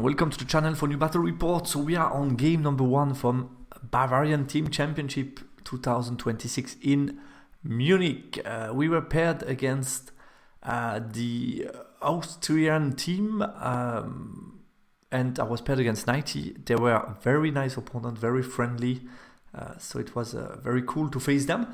welcome to the channel for new battle reports. So we are on game number 1 from Bavarian Team Championship 2026 in Munich. We were paired against the Austrian team and I was paired against Nighti. They were a very nice opponent, very friendly, so it was very cool to face them.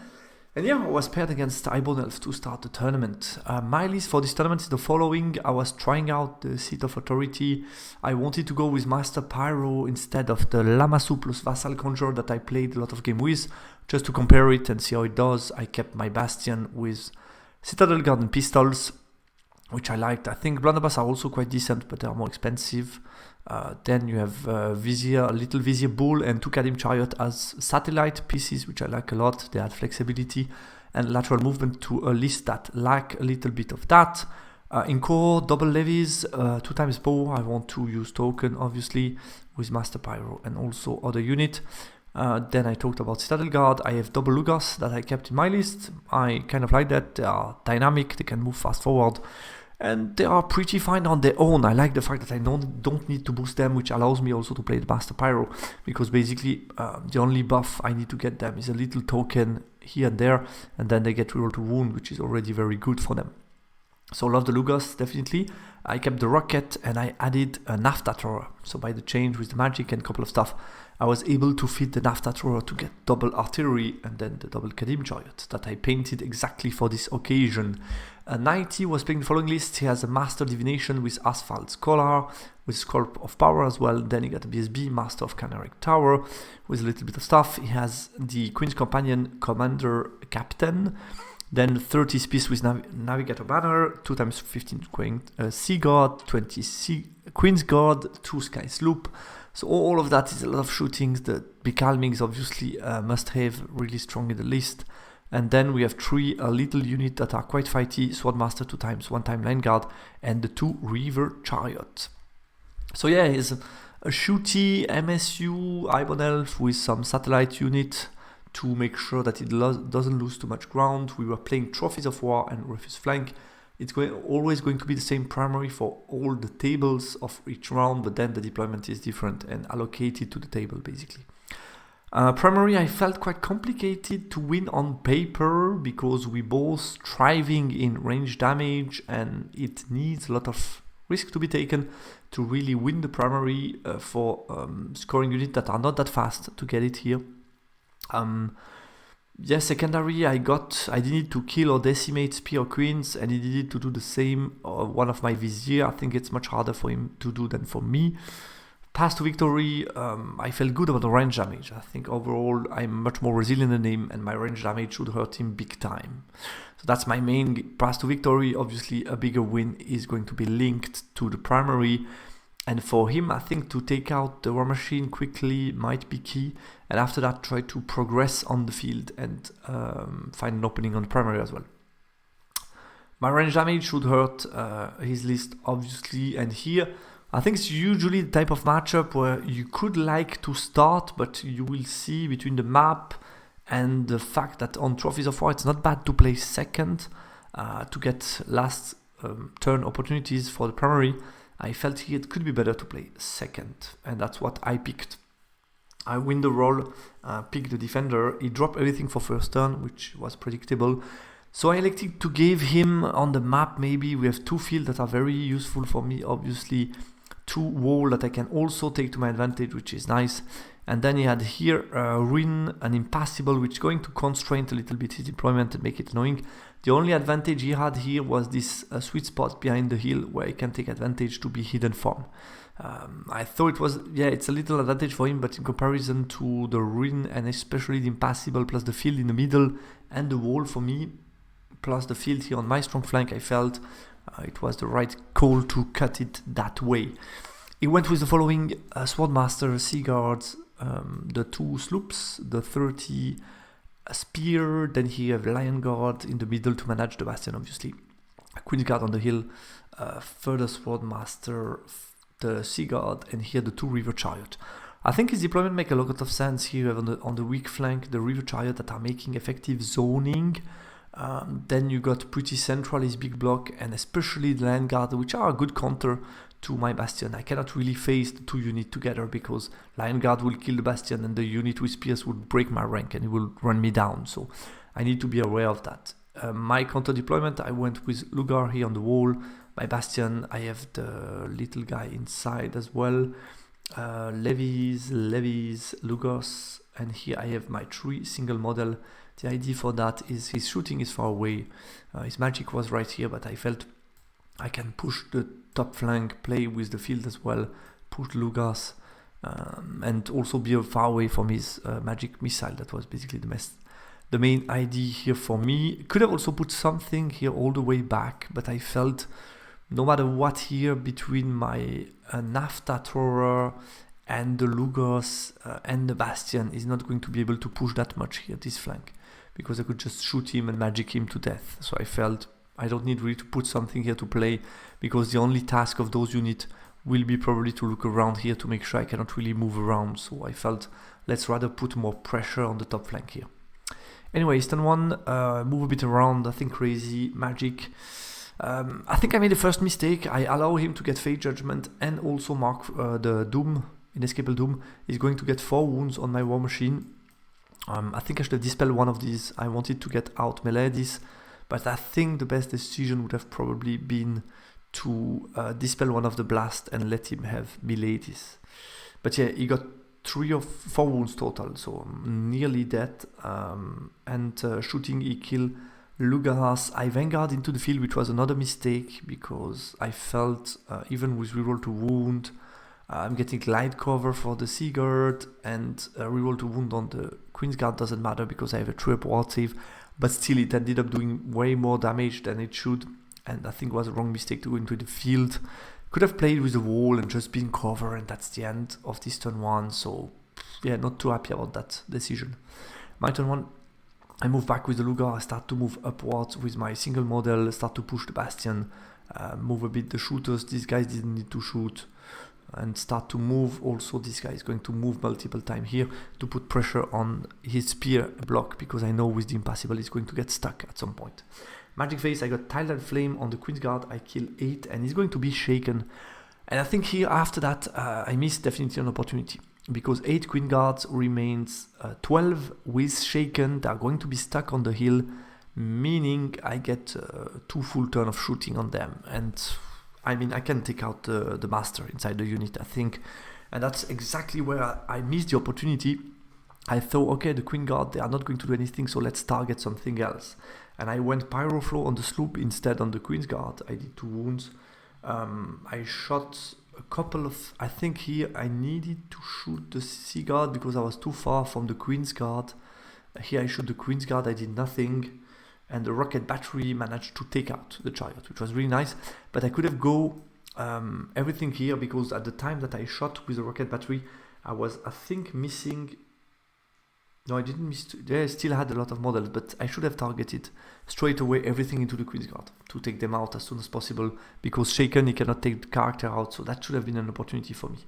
And yeah, I was paired against Highborn Elves to start the tournament. My list for this tournament is the following. I was trying out the Seat of Authority. I wanted to go with Master Pyro instead of the Lamassu plus Vassal Conjure that I played a lot of game with, just to compare it and see how it does. I kept my Bastion with Citadel Guard and Pistols, which I liked. I think Blunderbuss are also quite decent, but they are more expensive. Then you have Vizier, a little Vizier Bull and 2 Kadim Chariot as satellite pieces, which I like a lot. They add flexibility and lateral movement to a list that lack a little bit of that. In core, double levies, 2 times bow. I want to use token, obviously, with Master Pyro and also other unit. Then I talked about Citadel Guard. I have double Lugos that I kept in my list. I kind of like that. They are dynamic, they can move fast forward, and they are pretty fine on their own. I like the fact that I don't need to boost them, which allows me also to play the Master Pyro, because basically the only buff I need to get them is a little token here and there, and then they get reroll to wound, which is already very good for them. So love the Lugos, definitely. I kept the Rocket and I added a Naphtha Thrower. So by the change with the magic and a couple of stuff, I was able to fit the Naphtha Thrower to get double artillery and then the double Kadim Chariot that I painted exactly for this occasion. Nighti was playing the following list. He has a Master Divination with Asphalt Scholar, with Sculpt of Power as well. Then he got a BSB, Master of Canaric Tower, with a little bit of stuff. He has the Queen's Companion, Commander Captain. Then 30 Space with Navigator Banner, 2 times 15 Sea Guard, 20 Queen's Guard, 2 Sky Sloop. So all of that is a lot of shootings. The Becalmings obviously must have really strong in the list. And then we have 3 little units that are quite fighty: Swordmaster 2 times, 1 time Line Guard, and the 2 River Chariot. So yeah, it's a shooty MSU Highborn Elf with some satellite unit to make sure that it doesn't lose too much ground. We were playing Trophies of War and Refuse Flank. It's always going to be the same primary for all the tables of each round, but then the deployment is different and allocated to the table basically. Primary I felt quite complicated to win on paper because we both thriving in range damage and it needs a lot of risk to be taken to really win the primary for scoring units that are not that fast to get it here. Yeah, secondary I needed to kill or decimate Spear or Queens, and he needed to do the same one of my Vizier. I think it's much harder for him to do than for me. Path to victory, I felt good about the range damage. I think overall I'm much more resilient than him and my range damage should hurt him big time. So that's my main path to victory. Obviously a bigger win is going to be linked to the primary. And for him, I think to take out the War Machine quickly might be key. And after that, try to progress on the field and find an opening on the primary as well. My range damage should hurt his list, obviously. And here, I think it's usually the type of matchup where you could like to start, but you will see between the map and the fact that on Trophies of War, it's not bad to play second to get last turn opportunities for the primary. I felt here it could be better to play second, and that's what I picked. I win the roll, pick the defender. He dropped everything for first turn, which was predictable. So I elected to give him on the map. Maybe we have 2 fields that are very useful for me. Obviously, 2 wall that I can also take to my advantage, which is nice. And then he had here Ruin, an Impassable, which is going to constrain a little bit his deployment and make it annoying. The only advantage he had here was this sweet spot behind the hill where he can take advantage to be hidden from. I thought it was, yeah, it's a little advantage for him, but in comparison to the Ruin and especially the Impassable plus the field in the middle and the wall for me, plus the field here on my strong flank, I felt it was the right call to cut it that way. He went with the following: Swordmaster, Sea Guards, the 2 sloops, the 30 Spear, then he have Lion Guard in the middle to manage the Bastion, obviously. Queen's Guard on the hill, further Swordmaster, the Sea Guard, and here the 2 River Chariot. I think his deployment make a lot of sense here on the weak flank, the River Chariot that are making effective zoning Then you got pretty central his big block, and especially the Land Guard, which are a good counter to my Bastion. I cannot really face the two units together because Lion Guard will kill the Bastion and the unit with Spears would break my rank and it will run me down. So I need to be aware of that. My counter deployment, I went with Lugar here on the wall. My Bastion, I have the little guy inside as well. Levies, Lugars, and here I have my 3 single model. The idea for that is his shooting is far away. His magic was right here, but I felt I can push the top flank, play with the field as well, push Lugars, and also be far away from his magic missile. That was basically the main idea here for me. Could have also put something here all the way back, but I felt no matter what here between my Nafta thrower and the Lugars and the Bastion is not going to be able to push that much here, this flank, because I could just shoot him and magic him to death. So I felt I don't need really to put something here to play, because the only task of those units will be probably to look around here to make sure I cannot really move around. So I felt let's rather put more pressure on the top flank here. Anyway, turn 1, move a bit around, nothing crazy, magic. I think I made the first mistake. I allow him to get Fate Judgment and also mark the Doom, Inescapable Doom. He's going to get 4 wounds on my War Machine. I think I should have dispelled one of these. I wanted to get out melee this, but I think the best decision would have probably been to dispel one of the blast and let him have melee this. But yeah, he got 3 or 4 wounds total, so nearly dead. And shooting, he killed Lugars. I Vanguard into the field, which was another mistake because I felt even with reroll to wound, I'm getting glide cover for the Seaguard, and reroll to wound on the Queen's Guard doesn't matter because I have a 3-up ward save, but still it ended up doing way more damage than it should, and I think it was a wrong mistake to go into the field. Could have played with the wall and just been cover, and that's the end of this turn 1, so yeah, not too happy about that decision. My turn 1, I move back with the Lugar, I start to move upwards with my single model, start to push the Bastion, move a bit the shooters, these guys didn't need to shoot, and start to move. Also this guy is going to move multiple times here to put pressure on his spear block, because I know with the impassable he's going to get stuck at some point. Magic Face, I got Tiled Flame on the Queen's Guard, I kill 8 and he's going to be shaken. And I think here after that I missed definitely an opportunity, because 8 Queen Guards remains 12 with shaken. They are going to be stuck on the hill, meaning I get 2 full turn of shooting on them, and I mean I can take out the master inside the unit, I think, and that's exactly where I missed the opportunity. I thought, okay, the Queen Guard, they are not going to do anything, so let's target something else. And I went Pyroflow on the sloop instead on the Queen's Guard. I did 2 wounds. I shot a couple of, I think here I needed to shoot the Sea Guard because I was too far from the Queen's Guard. Here I shoot the Queen's Guard, I did nothing. And the rocket battery managed to take out the chariot, which was really nice. But I could have go everything here, because at the time that I shot with the rocket battery, I was, I think, missing. No, I didn't miss. I still had a lot of models, but I should have targeted straight away everything into the Queen's Guard to take them out as soon as possible, because shaken, he cannot take the character out, so that should have been an opportunity for me.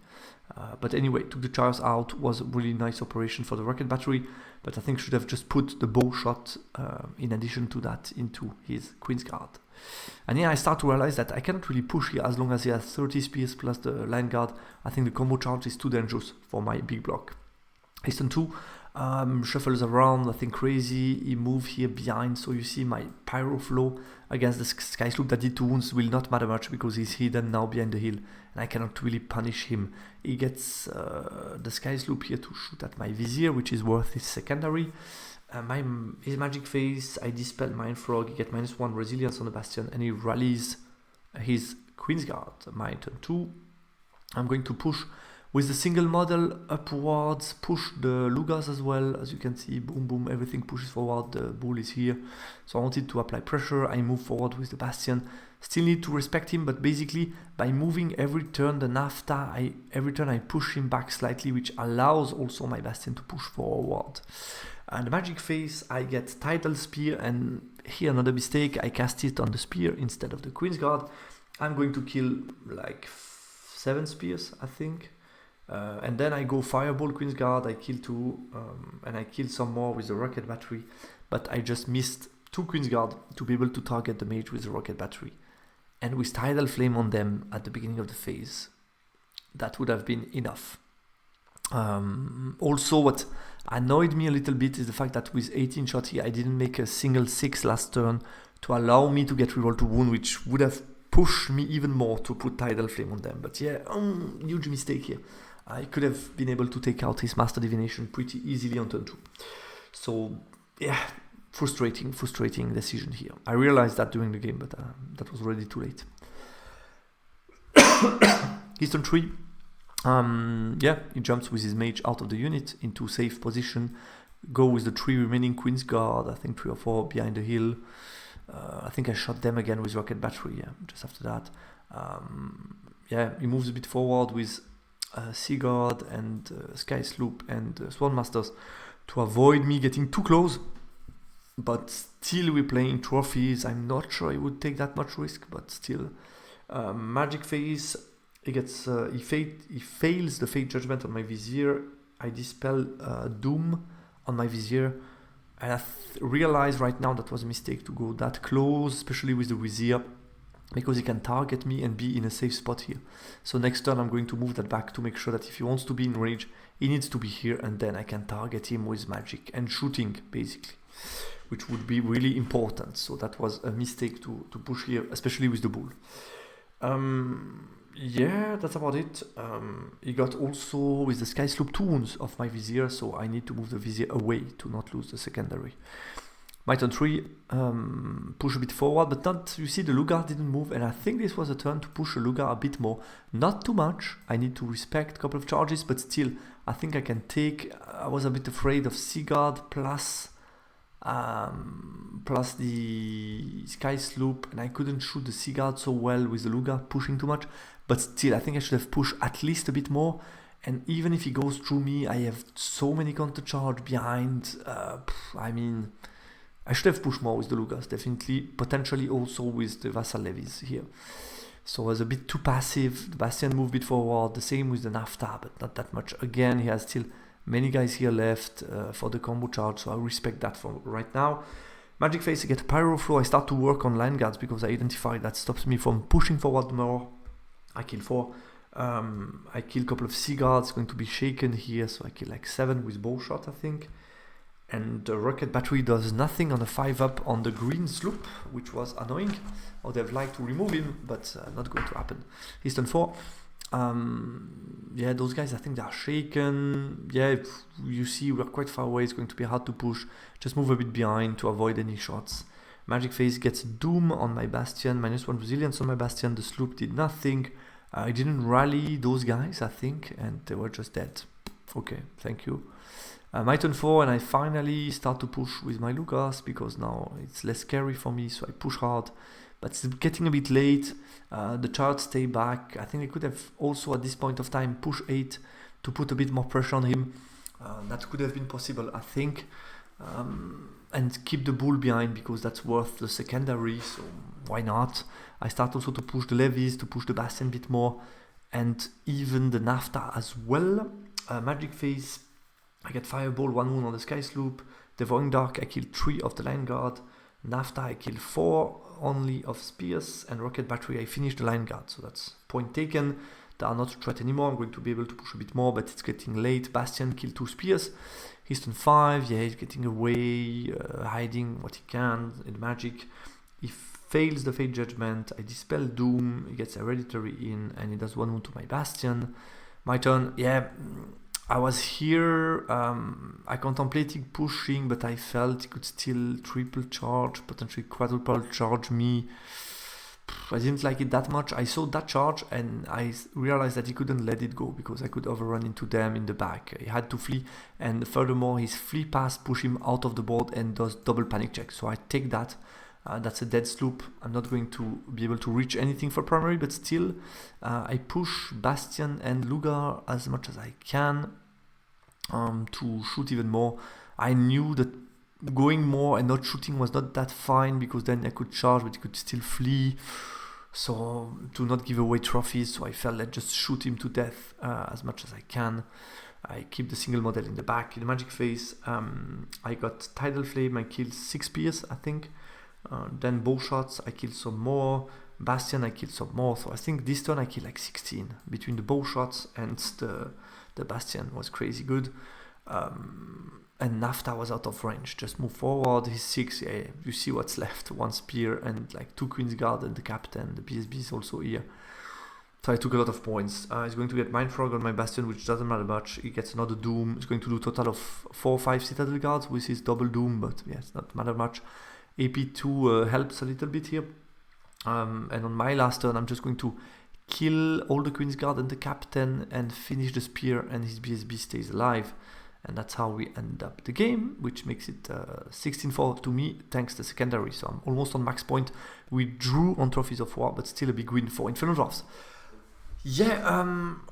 But anyway, took the chariots out, was a really nice operation for the rocket battery, but I think should have just put the bow shot in addition to that into his Queen's Guard. And yeah, I start to realize that I cannot really push here as long as he has 30 spears plus the Lion Guard. I think the combo charge is too dangerous for my big block. His turn 2. Shuffles around, nothing crazy. He moved here behind, so you see my Pyro Flow against the Sky Sloop that did 2 wounds will not matter much because he's hidden now behind the hill and I cannot really punish him. He gets the Sky Sloop here to shoot at my Vizier, which is worth his secondary. His Magic Face, I dispel Mind Frog, he gets -1 resilience on the Bastion, and he rallies his Queen's Guard. My turn 2, I'm going to push with the single model upwards, push the Lugars as well. As you can see, boom, boom, everything pushes forward. The bull is here. So I wanted to apply pressure. I move forward with the Bastion. Still need to respect him, but basically by moving every turn the Nafta, every turn I push him back slightly, which allows also my Bastion to push forward. And the Magic Face, I get Tidal Spear, and here another mistake. I cast it on the Spear instead of the Queen's Guard. I'm going to kill like 7 spears, I think. And then I go Fireball Queen's Guard, I kill 2, and I kill some more with the rocket battery, but I just missed 2 Queen's Guard to be able to target the mage with the rocket battery. And with Tidal Flame on them at the beginning of the phase, that would have been enough. Also, what annoyed me a little bit is the fact that with 18 shot here, I didn't make a single 6 last turn to allow me to get reroll to wound, which would have pushed me even more to put Tidal Flame on them. But yeah, huge mistake here. I could have been able to take out his Master Divination pretty easily on turn 2. So yeah, frustrating decision here. I realized that during the game, but that was already too late. His turn 3. Yeah, he jumps with his mage out of the unit into safe position. Go with the 3 remaining Queen's Guard, I think 3 or 4 behind the hill. I think I shot them again with rocket battery, yeah, just after that. Yeah, he moves a bit forward with Sea Guard and Sky Sloop and Sworn Masters to avoid me getting too close. But still we're playing trophies. I'm not sure he would take that much risk, but still. Magic Phase, he fails the Fate Judgment on my Vizier. I dispel Doom on my Vizier. And I realize right now that was a mistake to go that close, especially with the Vizier, because he can target me and be in a safe spot here. So next turn I'm going to move that back to make sure that if he wants to be in range, he needs to be here, and then I can target him with magic and shooting, basically, which would be really important. So that was a mistake to push here, especially with the bull. Yeah, that's about it. He got also with the Sky Sloop 2 wounds of my Vizier, so I need to move the Vizier away to not lose the secondary. My turn 3, push a bit forward, but not, you see the Lugar didn't move, and I think this was a turn to push the Lugar a bit more. Not too much, I need to respect a couple of charges, but still, I think I can take, I was a bit afraid of Seaguard plus the Sky Sloop, and I couldn't shoot the Seaguard so well with the Lugar pushing too much, but still, I think I should have pushed at least a bit more, and even if he goes through me, I have so many counter charge behind, I mean, I should have pushed more with the Lugars, definitely, potentially also with the Vassal Levies here. So I was a bit too passive, the Bastion moved a bit forward, the same with the Nafta, but not that much. Again, he has still many guys here left for the combo charge, so I respect that for right now. Magic Face, I get Pyro Flow, I start to work on line guards because I identify that stops me from pushing forward more. I kill 4. I kill a couple of Sea Guards, going to be shaken here, so I kill like 7 with bow shot, I think. And the rocket battery does nothing on a 5-up on the green sloop, which was annoying. I would have liked to remove him, but not going to happen. He's turn 4. Yeah, those guys, I think they are shaken. Yeah, you see we're quite far away. It's going to be hard to push. Just move a bit behind to avoid any shots. Magic Face gets Doom on my Bastion, -1 resilience on my Bastion. The sloop did nothing. I didn't rally those guys, I think, and they were just dead. Okay, thank you. My turn 4, and I finally start to push with my Lucas because now it's less scary for me, so I push hard. But it's getting a bit late. The charts stay back. I think I could have also at this point of time push 8 to put a bit more pressure on him. That could have been possible, I think. And keep the bull behind because that's worth the secondary, so why not? I start also to push the levies, to push the Bastion a bit more, and even the Nafta as well. Magic Face, I get Fireball, 1 wound on the Sky Sloop. Devouring Dark, I kill 3 of the Line Guard. Nafta, I kill 4 only of Spears. And Rocket Battery, I finish the Line Guard. So that's point taken. They are not a threat anymore. I'm going to be able to push a bit more, but it's getting late. Bastion, kill 2 Spears. He's turn 5. Yeah, he's getting away, hiding what he can in magic. He fails the Fate Judgment. I dispel Doom. He gets Hereditary in, and he does 1 wound to my Bastion. My turn, yeah. I was here, I contemplated pushing, but I felt he could still triple charge, potentially quadruple charge me. I didn't like it that much. I saw that charge and I realized that he couldn't let it go because I could overrun into them in the back. He had to flee, and furthermore his flee pass pushed him out of the board and does double panic check. So I take that. That's a dead sloop. I'm not going to be able to reach anything for primary, but still I push Bastion and Lugar as much as I can to shoot even more. I knew that going more and not shooting was not that fine because then I could charge, but he could still flee. So to not give away trophies, so I felt like just shoot him to death as much as I can. I keep the single model in the back. In the magic phase, I got Tidal Flame, I killed 6 spears, I think. Then bow shots, I killed some more. Bastion, I killed some more. So I think this turn I killed like 16. Between the bow shots and the Bastion was crazy good. And Nafta was out of range. Just move forward. He's 6. Yeah, you see what's left. 1 spear and like 2 Queen's Guard and the captain. The BSB is also here. So I took a lot of points. He's going to get Mind Frog on my Bastion, which doesn't matter much. He gets another Doom. He's going to do a total of 4 or 5 Citadel Guards with his double Doom, but yeah, it's not matter much. AP2 helps a little bit here. And on my last turn, I'm just going to kill all the Queen's Guard and the captain and finish the spear, and his BSB stays alive. And that's how we end up the game, which makes it 16-4 to me, thanks to secondary. So I'm almost on max point. We drew on Trophies of War, but still a big win for Infernal Dwarves. Yeah,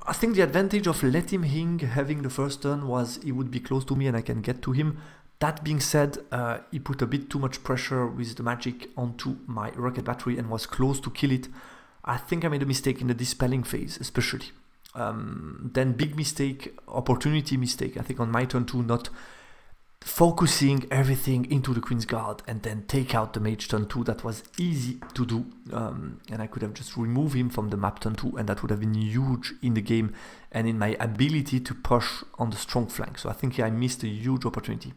I think the advantage of Let Him Hing having the first turn was he would be close to me and I can get to him. That being said, he put a bit too much pressure with the magic onto my rocket battery and was close to kill it. I think I made a mistake in the dispelling phase, especially. Then big mistake, opportunity mistake, I think on my turn 2, not focusing everything into the Queen's Guard and then take out the mage turn 2. That was easy to do, and I could have just removed him from the map turn 2, and that would have been huge in the game and in my ability to push on the strong flank. So I think I missed a huge opportunity.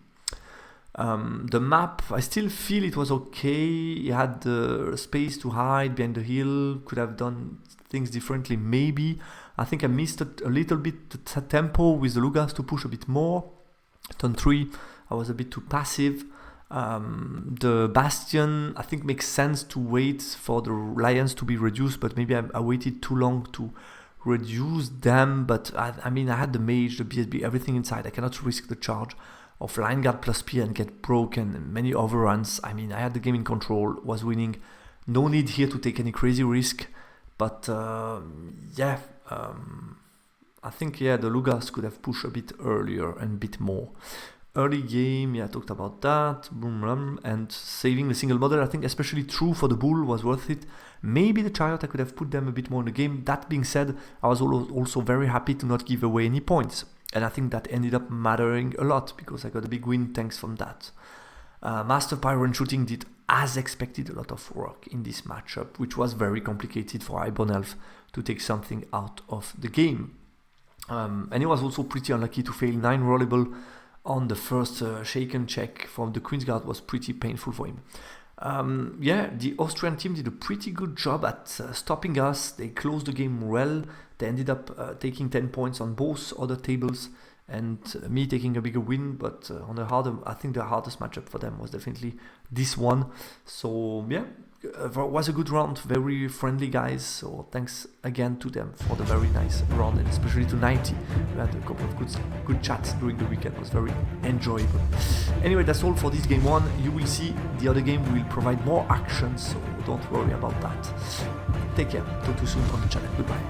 The map, I still feel it was okay. He had the space to hide behind the hill, could have done things differently maybe. I think I missed a little bit the tempo with the Lugas to push a bit more. Turn 3, I was a bit too passive. The Bastion, I think makes sense to wait for the Lions to be reduced, but maybe I waited too long to reduce them. But I mean, I had the Mage, the BSB, everything inside. I cannot risk the charge of Line Guard plus Spear and get broken and many overruns. I mean, I had the game in control, was winning. No need here to take any crazy risk. But yeah, I think the Lugas could have pushed a bit earlier and a bit more. Early game, I talked about that. Boom, boom, and saving the single model, I think especially true for the Bull was worth it. Maybe the Chariot, I could have put them a bit more in the game. That being said, I was also very happy to not give away any points. And I think that ended up mattering a lot because I got a big win thanks from that. Master Pyro and Shooting did, as expected, a lot of work in this matchup, which was very complicated for Highborn Elf to take something out of the game. And he was also pretty unlucky to fail 9 rollable on the first shaken check from the Queen's Guard. Was pretty painful for him. The Austrian team did a pretty good job at stopping us. They closed the game well. They ended up taking 10 points on both other tables and me taking a bigger win, but I think the hardest matchup for them was definitely this one. So yeah, it was a good round, very friendly guys, so thanks again to them for the very nice round, and especially to Nighti. We had a couple of good chats during the weekend. It was very enjoyable. Anyway, that's all for this game 1. You will see the other game will provide more action, so don't worry about that. Take care, talk to you soon on the channel. Goodbye.